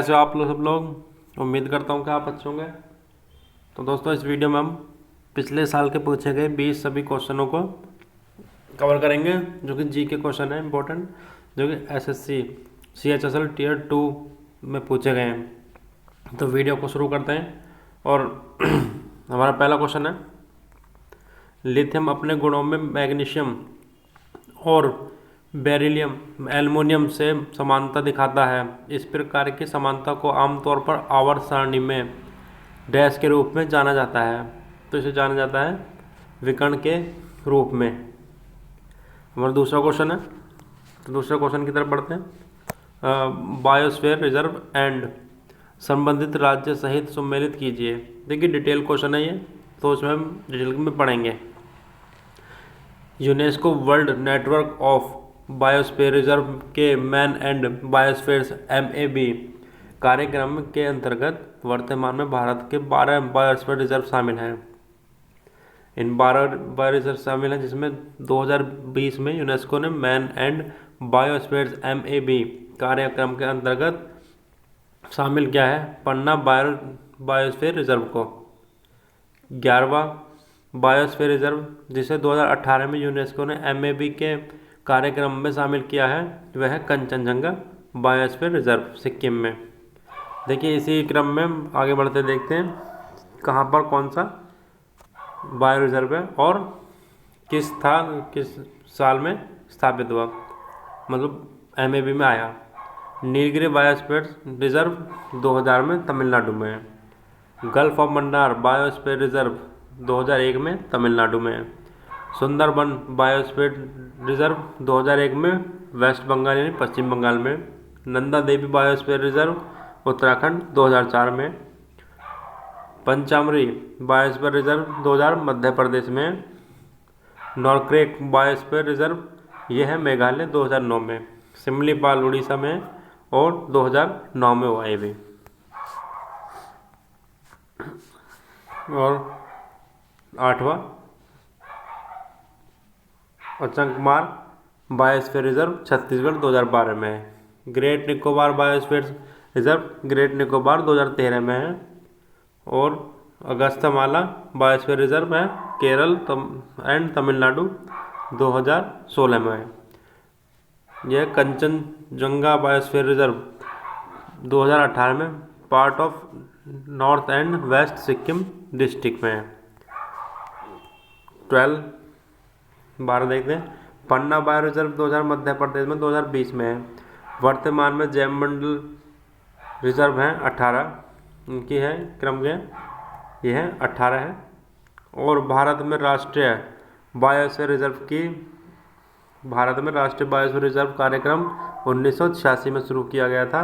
कैसे हो आप लोग सब लोग। उम्मीद करता हूँ कि आप अच्छे होंगे। तो दोस्तों इस वीडियो में हम पिछले साल के पूछे गए 20 सभी क्वेश्चनों को कवर करेंगे जो कि जी के क्वेश्चन है इंपॉर्टेंट, जो कि एसएससी CHSL Tier 2 में पूछे गए हैं। तो वीडियो को शुरू करते हैं और हमारा पहला क्वेश्चन है, लिथियम अपने गुणों में मैग्नीशियम और बेरिलियम एल्युमिनियम से समानता दिखाता है। इस प्रकार की समानता को आमतौर पर आवर्त सारणी में डैश के रूप में जाना जाता है। तो इसे जाना जाता है विकर्ण के रूप में। हमारा दूसरा क्वेश्चन है, तो दूसरे क्वेश्चन की तरफ बढ़ते हैं। बायोस्फीयर रिजर्व एंड संबंधित राज्य सहित सम्मिलित कीजिए। देखिए डिटेल क्वेश्चन है ये, तो उसमें हम डिटेल में पढ़ेंगे। UNESCO world network of biosphere reserve के मैन एंड बायोस्फीयर्स MAB कार्यक्रम के अंतर्गत वर्तमान में भारत के 12 बायोस्फीयर रिजर्व शामिल हैं। इन 12 बायो रिजर्व शामिल हैं, जिसमें 2020 में यूनेस्को ने मैन एंड बायोस्फीयर्स MAB कार्यक्रम के अंतर्गत शामिल किया है पन्ना बायोस्फीयर रिजर्व को। 11वां बायोस्फीयर रिजर्व जिसे 2018 में यूनेस्को ने MAB के कार्यक्रम में शामिल किया है वह है कंचनजंगा बायोस्फीयर रिजर्व सिक्किम में। देखिए इसी क्रम में आगे बढ़ते देखते हैं कहाँ पर कौन सा बायो रिजर्व है और किस साल में स्थापित हुआ, मतलब MAB में आया। नीलगिरी बायोस्फीयर रिजर्व 2000 में तमिलनाडु में है। Gulf of Mannar biosphere reserve 2001 में तमिलनाडु में है। सुंदरबन बायोस्फीयर रिजर्व 2001 में वेस्ट बंगाल यानी पश्चिम बंगाल में। नंदा देवी बायोस्फीयर रिजर्व उत्तराखंड 2004 में। पंचामरी बायोस्फीयर रिजर्व 2000 मध्य प्रदेश में। नॉरक्रेक बायोस्फीयर रिजर्व यह है मेघालय 2009 में। सिमलीपाल उड़ीसा में और 2009 में हुआ ये भी। और 8वां अचंकमार बायोस्फीयर रिजर्व छत्तीसगढ़ 2012 में है। Great Nicobar biosphere reserve great Nicobar 2013 में है। और अगस्तमाला बायोस्फीयर रिजर्व है केरल एंड तमिलनाडु 2016 में है। यह कंचनजंगा बायोस्फीयर रिजर्व 2018 में part of north and west Sikkim district में है। 12 देखते हैं। पन्ना बायो रिजर्व 2000 मध्य प्रदेश में 2020 में है। वर्तमान में जैव मंडल रिजर्व हैं 18 इनकी है क्रम के, यह है 18 है। और भारत में राष्ट्रीय बायोस्फीयर रिजर्व कार्यक्रम 1986 में शुरू किया गया था।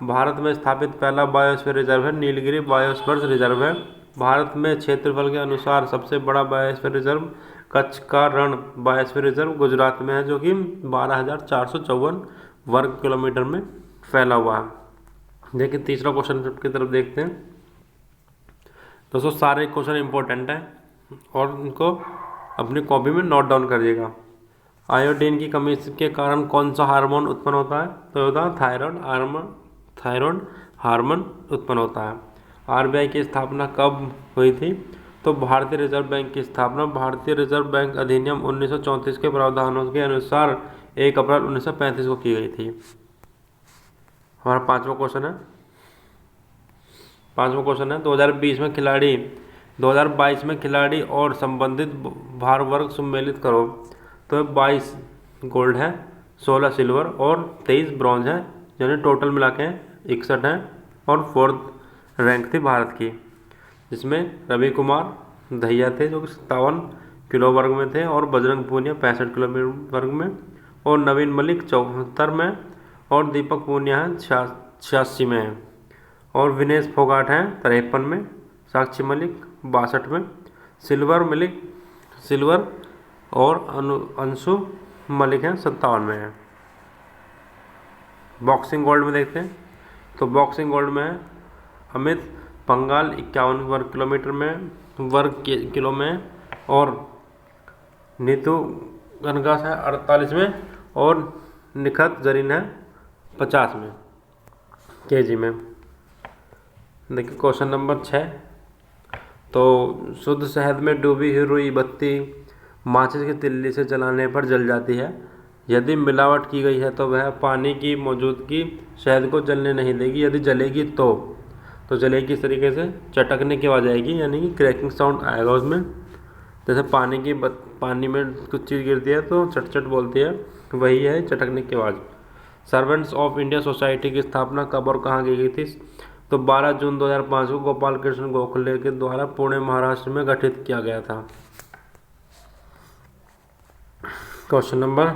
भारत में स्थापित पहला बायोस्फीयर रिजर्व है नीलगिरी बायोस्फीयर रिजर्व है। भारत में क्षेत्रफल के अनुसार सबसे बड़ा बायोस्फीयर रिजर्व कच्छ का रण बायोस्फीयर रिजर्व गुजरात में है, जो कि 12,454 वर्ग किलोमीटर में फैला हुआ है। देखिए तीसरा क्वेश्चन की तरफ देखते हैं। दोस्तों सारे क्वेश्चन इंपॉर्टेंट हैं और उनको अपनी कॉपी में नोट डाउन करिएगा। आयोडीन की कमी के कारण कौन सा हार्मोन उत्पन्न होता है, तो होता है थायराइड हार्मोन उत्पन्न होता है। RBI की स्थापना कब हुई थी, तो भारतीय रिजर्व बैंक की स्थापना भारतीय रिजर्व बैंक अधिनियम 1934 के प्रावधानों के अनुसार 1 अप्रैल 1935 को की गई थी। हमारा पांचवा क्वेश्चन है 2022 में खिलाड़ी और संबंधित भार वर्ग सम्मिलित करो। तो 22 गोल्ड है, 16 सिल्वर और 23 ब्रॉन्ज है, यानी टोटल मिला के 61 है। और 4th रैंक थी भारत की, जिसमें रवि कुमार दहिया थे जो कि 57 किलो वर्ग में थे, और बजरंग पूनिया 65 किलो वर्ग में, और नवीन मलिक 74 में, और दीपक पूनिया है 86 में है, और विनेश फोगाट हैं 53 में, साक्षी मलिक 62 में, सिल्वर और अंशु मलिक हैं 57 में है। बॉक्सिंग गोल्ड में देखते हैं, तो बॉक्सिंग गोल्ड में है अमित पंगाल 51 वर्ग किलो में, और नीतू गनगास है 48 में, और निखत जरीन है 50 में केजी में। देखिए क्वेश्चन नंबर 6। तो शुद्ध शहद में डूबी हुई रुई बत्ती माचिस की तिल्ली से जलाने पर जल जाती है। यदि मिलावट की गई है तो वह पानी की मौजूदगी शहद को जलने नहीं देगी। यदि जलेगी तो जलेगी इस तरीके से, चटकने की आवाज़ आएगी, यानी कि क्रैकिंग साउंड आएगा उसमें। जैसे पानी में कुछ चीज़ गिरती है तो चट चट बोलती है, वही है चटकने की आवाज़। सर्वेंट्स ऑफ इंडिया सोसाइटी की स्थापना कब और कहाँ की गई थी? तो 12 जून 2005 को गोपाल कृष्ण गोखले के द्वारा पुणे महाराष्ट्र में गठित किया गया था। Question number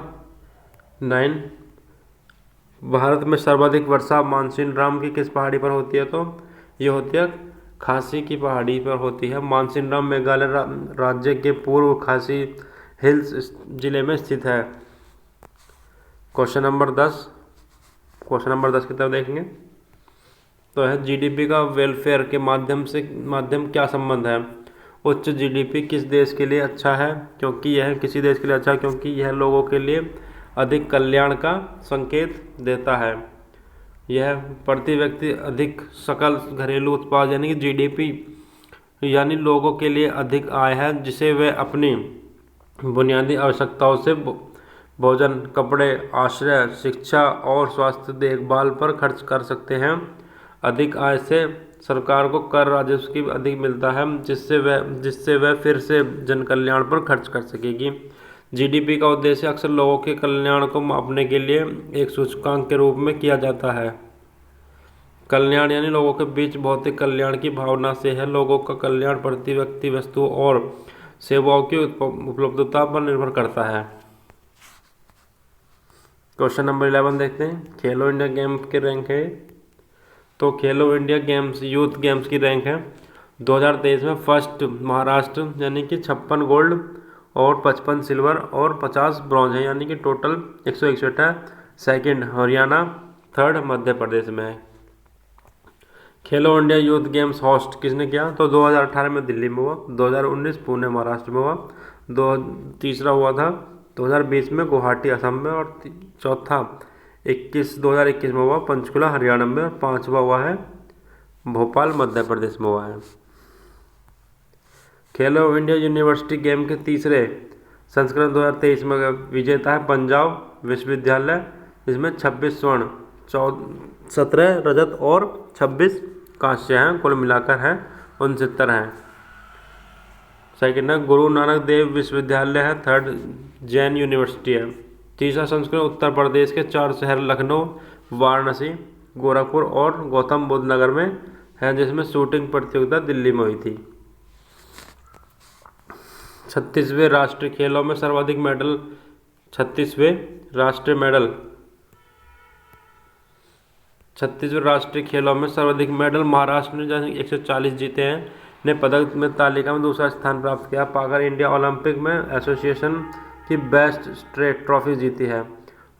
9। भारत में सर्वाधिक वर्षा मानसून राम की किस पहाड़ी पर होती है? तो ये होती है खासी की पहाड़ी पर होती है। मानसून राम मेघालय राज्य के पूर्व खासी हिल्स जिले में स्थित है। Question number 10। क्वेश्चन नंबर 10 की तरफ देखेंगे तो है जीडीपी का वेलफेयर के माध्यम क्या संबंध है? उच्च जीडीपी किस देश के लिए अच्छा है? क्योंकि यह किसी देश के लिए अच्छा है क्योंकि यह लोगों के लिए अधिक कल्याण का संकेत देता है। यह प्रति व्यक्ति अधिक सकल घरेलू उत्पाद यानी कि जीडीपी यानी लोगों के लिए अधिक आय है जिसे वे अपनी बुनियादी आवश्यकताओं से भोजन, कपड़े, आश्रय, शिक्षा और स्वास्थ्य देखभाल पर खर्च कर सकते हैं। अधिक आय से सरकार को कर राजस्व भी अधिक मिलता है जिससे वह फिर से जन कल्याण पर खर्च कर सकेगी। जीडीपी का उद्देश्य अक्सर लोगों के कल्याण को मापने के लिए एक सूचकांक के रूप में किया जाता है। कल्याण यानी लोगों के बीच भौतिक कल्याण की भावना से है। लोगों का कल्याण प्रति व्यक्ति वस्तुओं और सेवाओं की उपलब्धता पर निर्भर करता है। क्वेश्चन नंबर 11 देखते हैं। खेलो इंडिया गेम्स के रैंक है। तो खेलो इंडिया गेम्स यूथ गेम्स की रैंक है 2023 में फर्स्ट महाराष्ट्र यानी कि 56 गोल्ड और 55 सिल्वर और 50 ब्रॉन्ज है, यानी कि टोटल 161 है। सेकंड हरियाणा, थर्ड मध्य प्रदेश में है। खेलो इंडिया यूथ गेम्स होस्ट किसने किया? तो 2018 में दिल्ली में हुआ, 2019 पुणे महाराष्ट्र में हुआ, तीसरा हुआ था 2020 में गुवाहाटी असम में, और चौथा 2021 में हुआ पंचकुला हरियाणा में, और पांचवा हुआ है भोपाल मध्य प्रदेश में हुआ है। खेलो इंडिया यूनिवर्सिटी गेम के तीसरे संस्करण 2023 में विजेता है पंजाब विश्वविद्यालय, जिसमें 26 स्वर्ण, 17 रजत और 26 कांस्य हैं, कुल मिलाकर हैं 69 हैं। सेकेंड है गुरु नानक देव विश्वविद्यालय है, थर्ड जैन यूनिवर्सिटी है। तीसरा संस्करण उत्तर प्रदेश के 4 शहर लखनऊ, वाराणसी, गोरखपुर और गौतम बुद्ध नगर में है, जिसमें शूटिंग प्रतियोगिता दिल्ली में हुई थी। 36वें राष्ट्रीय खेलों में सर्वाधिक मेडल 36वें राष्ट्रीय खेलों में सर्वाधिक मेडल महाराष्ट्र ने 140 जीते हैं, ने पदक में तालिका में दूसरा स्थान प्राप्त किया, पाकर इंडिया ओलंपिक में एसोसिएशन की बेस्ट स्ट्रेट ट्रॉफी जीती है।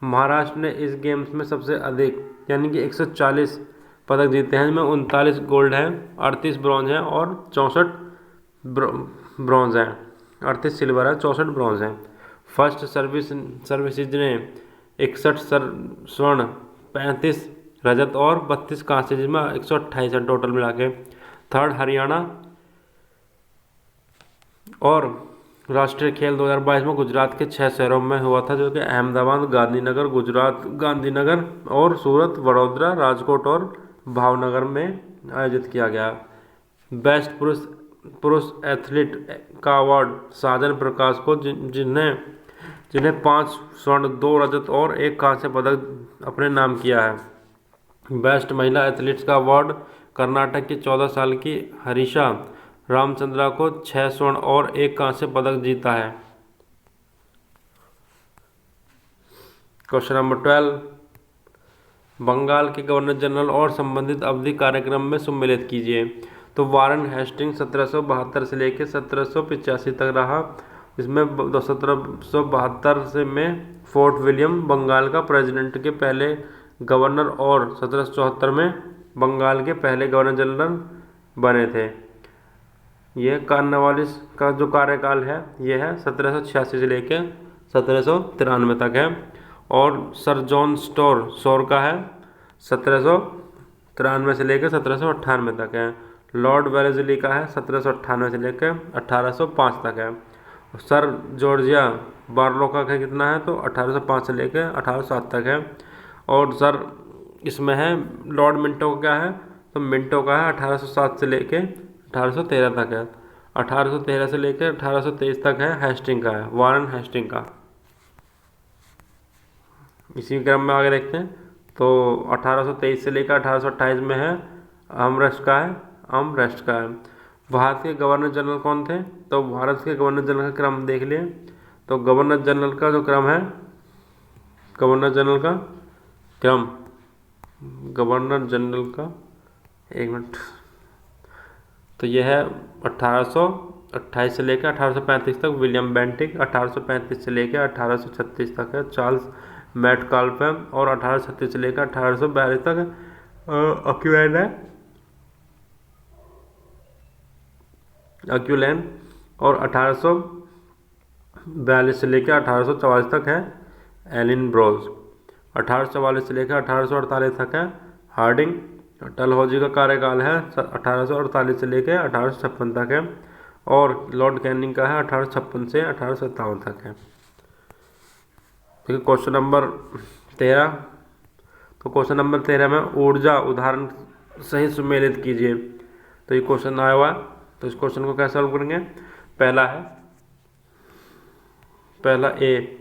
महाराष्ट्र ने इस गेम्स में सबसे अधिक यानी कि 140 पदक जीते हैं, जिनमें 39 गोल्ड हैं, 38 ब्रॉन्ज हैं और 64 ब्रॉन्ज हैं, 38 सिल्वर है, 64 ब्रॉन्ज हैं। फर्स्ट सर्विसेज ने 61 स्वर्ण, 35 रजत और 32 कांस्य, जिसमें 128 है टोटल मिला के। थर्ड हरियाणा, और राष्ट्रीय खेल 2022 में गुजरात के 6 शहरों में हुआ था, जो कि अहमदाबाद, गांधीनगर और सूरत, वडोदरा, राजकोट और भावनगर में आयोजित किया गया। बेस्ट पुरुष एथलीट का अवार्ड साजन प्रकाश को, जिन्हें 5 स्वर्ण, 2 रजत और 1 कांस्य पदक अपने नाम किया है। बेस्ट महिला एथलीट्स का अवार्ड कर्नाटक की 14 साल की हरीशा रामचंद्रा को 6 स्वर्ण और 1 कांस्य पदक जीता है। क्वेश्चन नंबर 12, बंगाल के गवर्नर जनरल और संबंधित अवधि कार्यक्रम में सम्मिलित कीजिए। तो वारन हेस्टिंग्स 1772 से लेकर 1785 तक रहा, इसमें 1772 से में फोर्ट विलियम बंगाल का प्रेसिडेंट के पहले गवर्नर और 1774 में बंगाल के पहले गवर्नर जनरल बने थे। यह कॉर्नवालिस का जो कार्यकाल है यह है 1786 से लेकर 1793 तक है, और सर जॉन स्टोर का है 17 93 से लेकर 1798 तक है। लॉर्ड वेलेस्ली का है 1798 से लेकर 1805 तक है। सर जॉर्जिया बार्लो का कितना है तो 1805 से लेकर 1807 तक है। और सर इसमें है लॉर्ड मिंटो का क्या है तो मिंटो का है 1807 से लेकर 1813 तक है। 1813 से लेकर 1823 तक है हेस्टिंग का है, वारन हेस्टिंग का। इसी क्रम में आगे देखते हैं तो 1823 से लेकर 1828 में है आर्मरेस्ट का है, आर्मरेस्ट का है। भारत के गवर्नर जनरल कौन थे तो भारत के गवर्नर जनरल का क्रम देख लिए तो गवर्नर जनरल का जो क्रम है, गवर्नर जनरल का क्रम, गवर्नर जनरल का एक मिनट तो यह है 1828 से लेकर 1835 तक विलियम बेंटिक, 1835 से लेकर 1836 तक है चार्ल्स मेटकाल्फे और 1836 से लेकर 1842 तक अक्यूलैन और 1842 से लेकर 1844 तक है एलिन ब्रोज। 1844 से लेकर 1848 तक है हार्डिंग। डलहौजी का कार्यकाल है 1848 से लेकर 1856 तक है। और लॉर्ड कैनिंग का है 1856 से 1857 तक है। ठीक है, क्वेश्चन नंबर 13। तो क्वेश्चन नंबर 13 में ऊर्जा उदाहरण सही सुमेलित कीजिए। तो ये क्वेश्चन आया हुआ है, तो इस क्वेश्चन को कैसे सॉल्व करेंगे। पहला है, पहला ए,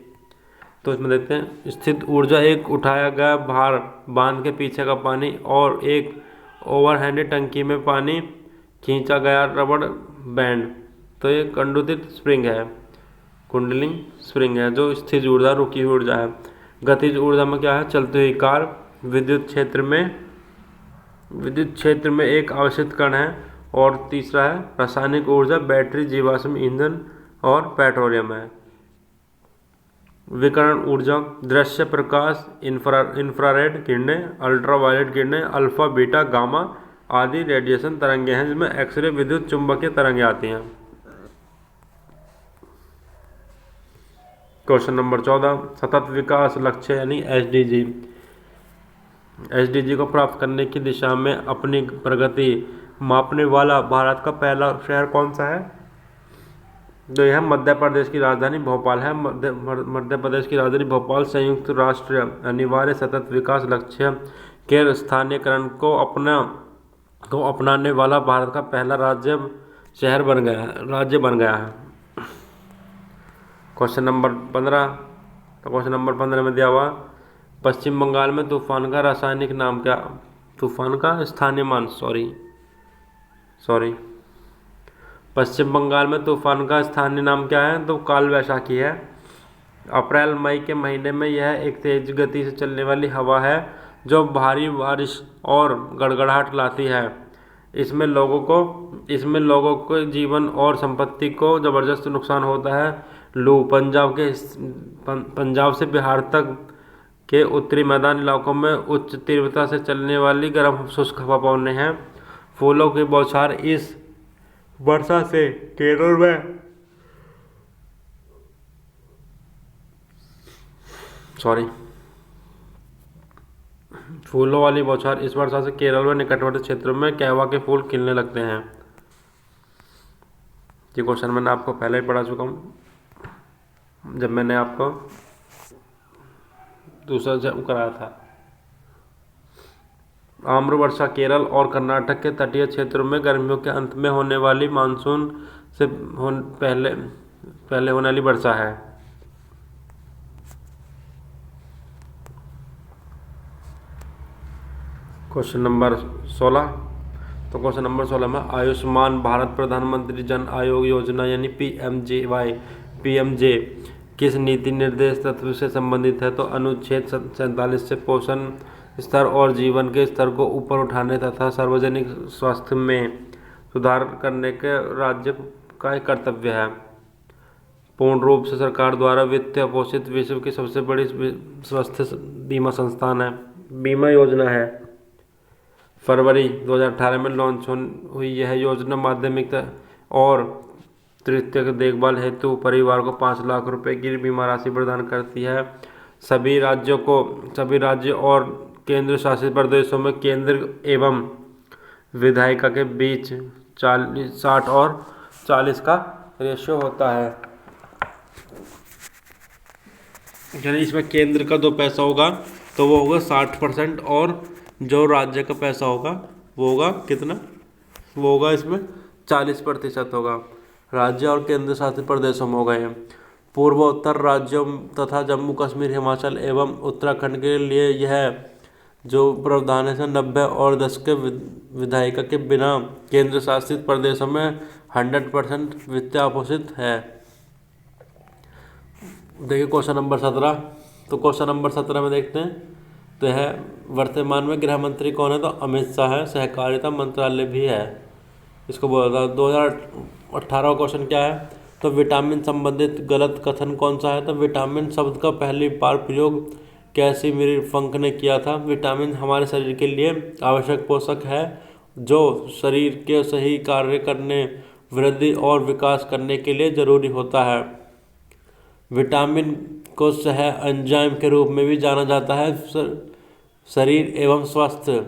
तो इसमें देखते हैं स्थित ऊर्जा एक उठाया गया भार, बांध के पीछे का पानी और एक ओवरहैंड टंकी में पानी खींचा गया रबड़ बैंड। तो ये कंडूसिव स्प्रिंग है, कुंडलिंग स्प्रिंग है। जो स्थिर ऊर्जा रुकी हुई ऊर्जा है। गतिज ऊर्जा में क्या है, चलती हुई कार। विद्युत क्षेत्र में एक आवेशित कण है। और तीसरा है रासायनिक ऊर्जा, बैटरी, जीवाश्म ईंधन और पेट्रोलियम है। विकिरण ऊर्जा, दृश्य प्रकाश, इंफ्रारेड किरणें, अल्ट्रावायलेट किरणें, अल्फा, बीटा, गामा आदि रेडिएशन तरंगें हैं, जिसमें एक्सरे, विद्युत चुंबकीय तरंगें आती हैं। क्वेश्चन नंबर 14, सतत विकास लक्ष्य यानी एसडीजी को प्राप्त करने की दिशा में अपनी प्रगति मापने वाला भारत का पहला शहर कौन सा है। तो यह मध्य प्रदेश की राजधानी भोपाल है। मध्य प्रदेश की राजधानी भोपाल संयुक्त राष्ट्र अनिवार्य सतत विकास लक्ष्य के स्थानीयकरण को अपनाने वाला भारत का पहला राज्य बन गया है। Question number 15। तो क्वेश्चन नंबर 15 में दिया हुआ पश्चिम बंगाल में तूफान का रासायनिक नाम क्या, तूफान का स्थानीय मान पश्चिम बंगाल में तूफान का स्थानीय नाम क्या है तो काल वैशाखी है। अप्रैल मई के महीने में यह एक तेज गति से चलने वाली हवा है जो भारी बारिश और गड़गड़ाहट लाती है। इसमें लोगों को जीवन और संपत्ति को जबरदस्त नुकसान होता है। लू पंजाब से बिहार तक के उत्तरी मैदानी इलाकों में उच्च तीव्रता से चलने वाली गर्म शुष्क हवा पवने हैं। फूलों की बौछार इस वर्षा से केरल में फूलों वाली बौछार इस वर्षा से केरल में निकटवर्ती क्षेत्रों में कहवा के फूल खिलने लगते हैं। ये क्वेश्चन मैंने आपको पहले ही पढ़ा चुका हूँ जब मैंने आपको दूसरा जब कराया था। आम्र वर्षा केरल और कर्नाटक के तटीय क्षेत्रों में गर्मियों के अंत में होने वाली मानसून से पहले होने वाली वर्षा है। Question number 16। तो क्वेश्चन नंबर 16 में आयुष्मान भारत प्रधानमंत्री जन आरोग्य योजना यानी पीएमजे किस नीति निर्देश तत्व से संबंधित है। तो अनुच्छेद 47 से पोषण स्तर और जीवन के स्तर को ऊपर उठाने तथा सार्वजनिक स्वास्थ्य में सुधार करने के राज्य का एक कर्तव्य है। पूर्ण रूप से सरकार द्वारा वित्तीय पोषित विश्व की सबसे बड़ी स्वास्थ्य बीमा संस्थान है, बीमा योजना है। फरवरी 2018 में लॉन्च हुई यह योजना माध्यमिक और तृतीयक देखभाल हेतु परिवार को 5 लाख रुपए की बीमा राशि प्रदान करती है। सभी राज्य और केंद्र शासित प्रदेशों में केंद्र एवं विधायिका के बीच 60 और 40 का रेशियो होता है। यानी इसमें केंद्र का जो पैसा होगा तो वो होगा 60%, और जो राज्य का पैसा होगा वो होगा कितना, वो होगा इसमें 40% होगा। राज्य और केंद्र शासित प्रदेशों में हो गए हैं। पूर्वोत्तर राज्यों तथा जम्मू कश्मीर, हिमाचल एवं उत्तराखंड के लिए यह जो प्रावधान है 90 और 10 के विधायिका के बिना केंद्र शासित प्रदेशों में 100% वित्तीय आपोषित है। देखिए क्वेश्चन नंबर 17। तो क्वेश्चन नंबर 17 में देखते हैं, तो यह वर्तमान में गृह मंत्री कौन है, तो अमित शाह है। सहकारिता मंत्रालय भी है, इसको बोला था। 2018 क्वेश्चन क्या है, तो विटामिन संबंधित गलत कथन कौन सा है, तो विटामिन शब्द का पहली बार प्रयोग कैसिमिर फंक ने किया था। विटामिन हमारे शरीर के लिए आवश्यक पोषक है जो शरीर के सही कार्य करने, वृद्धि और विकास करने के लिए जरूरी होता है। विटामिन को सह एंजाइम के रूप में भी जाना जाता है। शरीर एवं स्वास्थ्य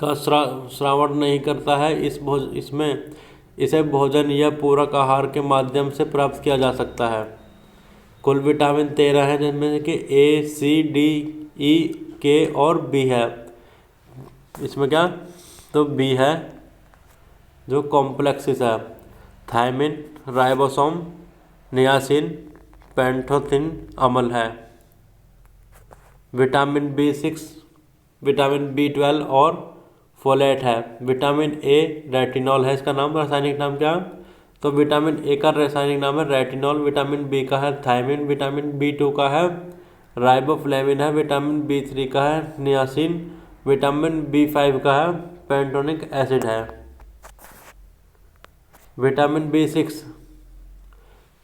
का श्रावण नहीं करता है। इसे भोजन या पूरक आहार के माध्यम से प्राप्त किया जा सकता है। कुल विटामिन 13 है, जिनमें कि ए, सी, डी, ई, के और बी है। इसमें क्या, तो बी है जो कॉम्प्लेक्सिस है। थायमिन, राइबोसोम, नियासिन, पेंटोथिन अम्ल है। विटामिन B6, विटामिन B12 और फोलेट है। विटामिन ए रेटिनॉल है, इसका नाम, रासायनिक नाम क्या है, तो विटामिन ए का रासायनिक नाम है रेटिनॉल। विटामिन बी का है थायमिन। विटामिन B2 का है राइबोफ्लेविन है। विटामिन B3 का है नियासिन। विटामिन B5 का है पेंटोनिक एसिड है।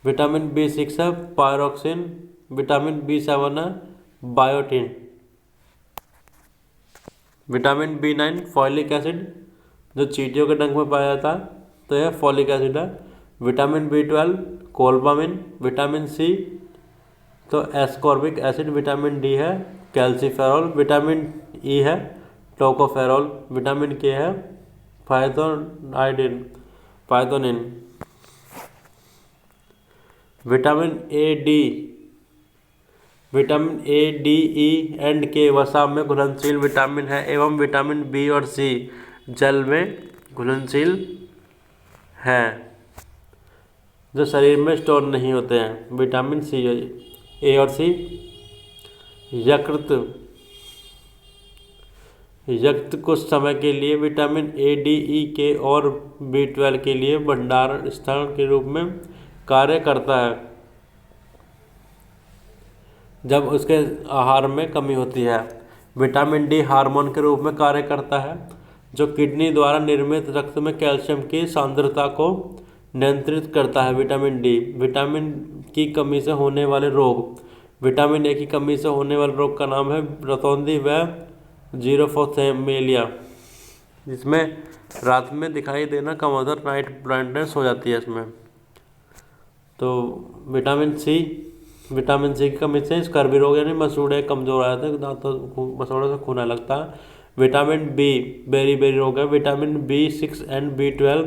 विटामिन B6 है पायरोक्सिन। विटामिन B7 है biotin. Vitamin B9 folic acid, जो चींटियों के डंक में पाया जाता है, तो यह फॉलिक एसिड है। Vitamin B12 cobalamin. Vitamin C तो एस्कॉर्बिक एसिड। विटामिन डी है कैल्सीफेरॉल। विटामिन ई है टोकोफेरॉल। विटामिन के है पाइथोनिन। Vitamin A, D, E and K वसा में घुलनशील विटामिन है एवं विटामिन बी और सी जल में घुलनशील हैं, जो शरीर में स्टोर नहीं होते हैं। विटामिन सी, ए और सी यकृत कुछ समय के लिए विटामिन ए, डी, ई, के और B12 के लिए भंडारण स्थान के रूप में कार्य करता है जब उसके आहार में कमी होती है। विटामिन डी हार्मोन के रूप में कार्य करता है जो किडनी द्वारा निर्मित रक्त में कैल्शियम की सांद्रता को नियंत्रित करता है। विटामिन की कमी से होने वाले रोग। विटामिन ए की कमी से होने वाले रोग का नाम है रतौंधी व जीरोफोथेमिया, जिसमें रात में दिखाई देना कम होता है, नाइट ब्लाइंडनेस हो जाती है इसमें। तो विटामिन सी की कमी से स्कर्वी रोग यानी मसूड़े कमजोर आ जाते हैं, दांतों मसूड़ों से खून लगता है। विटामिन बी बेरी रोग है। Vitamin B6 and B12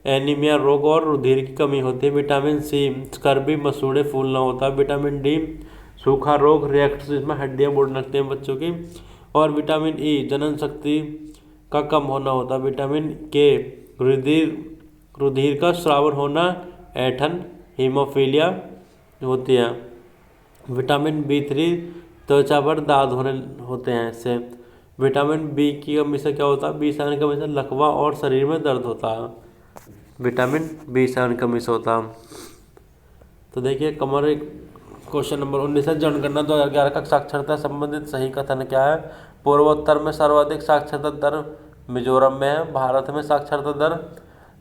anaemia रोग और रुधिर की कमी होती है। विटामिन सी स्कर्वी मसूड़े फूलना होता है। विटामिन डी सूखा रोग रिएक्ट, जिसमें हड्डियाँ बढ़ने लगती हैं बच्चों की। और विटामिन ई जनन शक्ति का कम होना होता है। विटामिन के रुधिर का स्रावन होना, ऐंठन, हीमोफीलिया होती है। विटामिन B3 त्वचा पर दाग होते हैं इससे। विटामिन बी की कमी से क्या होता है, B7 की कमी से लकवा और शरीर में दर्द होता है। विटामिन B7 की कमी से होता है। तो देखिए कमर क्वेश्चन नंबर 19 है, जनगणना 2011 का साक्षरता संबंधित सही कथन क्या है। पूर्वोत्तर में सर्वाधिक साक्षरता दर मिजोरम में है। भारत में साक्षरता दर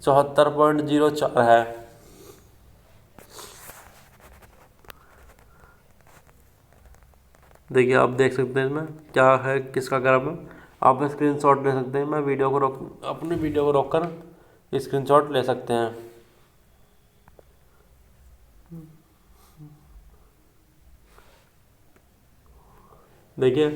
74.04 है। देखिए आप देख सकते हैं इसमें क्या है, किसका क्रम है। आप स्क्रीनशॉट ले सकते हैं। मैं अपनी वीडियो को रोककर स्क्रीनशॉट ले सकते हैं। देखिए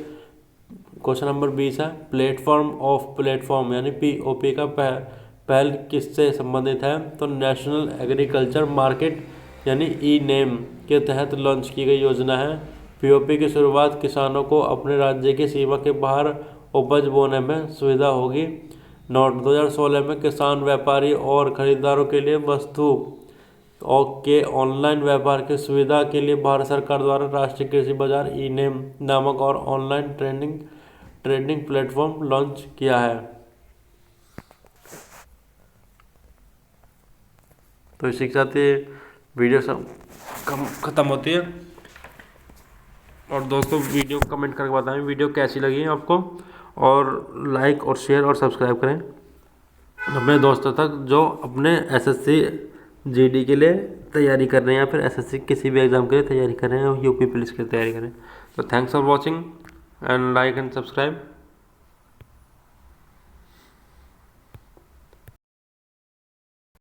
क्वेश्चन नंबर 20 है प्लेटफॉर्म ऑफ प्लेटफॉर्म यानी पीओपी का पहल किससे संबंधित है? तो नेशनल एग्रीकल्चर मार्केट यानी ई नेम के तहत लॉन्च की गई योजना है। पीओपी की शुरुआत किसानों को अपने राज्य की सीमा के बाहर उपज बोने में सुविधा होगी। नोट 2016 में किसान, व्यापारी और खरीदारों के लिए वस्तु और के ऑनलाइन व्यापार की सुविधा के लिए भारत सरकार द्वारा राष्ट्रीय कृषि बाजार ई नेम नामक और ऑनलाइन ट्रेडिंग प्लेटफॉर्म लॉन्च किया है। तो इसी के साथ ये वीडियो सब खत्म होती है। और दोस्तों वीडियो कमेंट करके बताएं वीडियो कैसी लगी है आपको, और लाइक और शेयर और सब्सक्राइब करें अपने दोस्तों तक जो अपने एसएससी जीडी के लिए तैयारी कर रहे हैं या फिर एसएससी किसी भी एग्ज़ाम के लिए तैयारी कर रहे हैं, यूपी पुलिस की तैयारी कर रहे हैं। तो thanks for watching and like and subscribe.